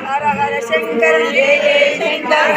हर हर शंकर जय जय शंकर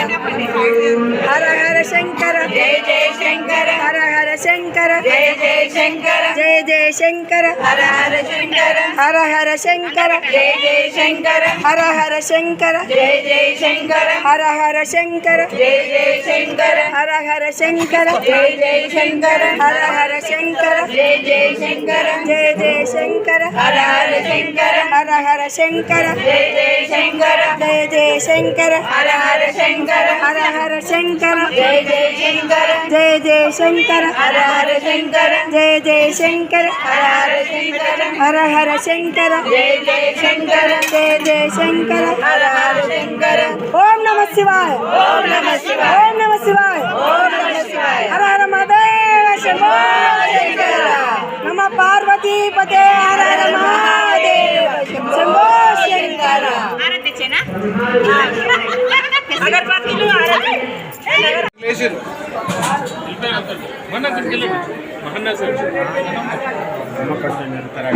हर हर शंकर जय जय शंकर हर हर शंकर जय जय शंकर जय जय शंकर हर हर शंकर हर हर शंकर जय जय शंकर हर हर शंकर जय जय शंकर हर हर शंकर जय जय शंकर हर हर शंकर जय जय शंकर हर हर शंकर जय जय शंकर जय जय शंकर हर हर शंकर हर हर शंकर जय जय शंकर जय जय शंकर हर हर शंकर हर हर शंकर जय जय शंकर जय जय शंकर हर हर शंकर जय जय शंकर हर हर शंकर हर हर शंकर जय जय शंकर जय जय शंकर हर हर शंकर ओम नमः शिवाय ओम नमः शिवाय ओम नमः शिवाय ओम नमः शिवाय हर हर महादेव शंभो शंकर नमः पार्वती पते हर हर महादेव शंभो शंकर अगरबत्ती लो आरती लेशन मन किलो महन्ना सर नमक करते हैं तरह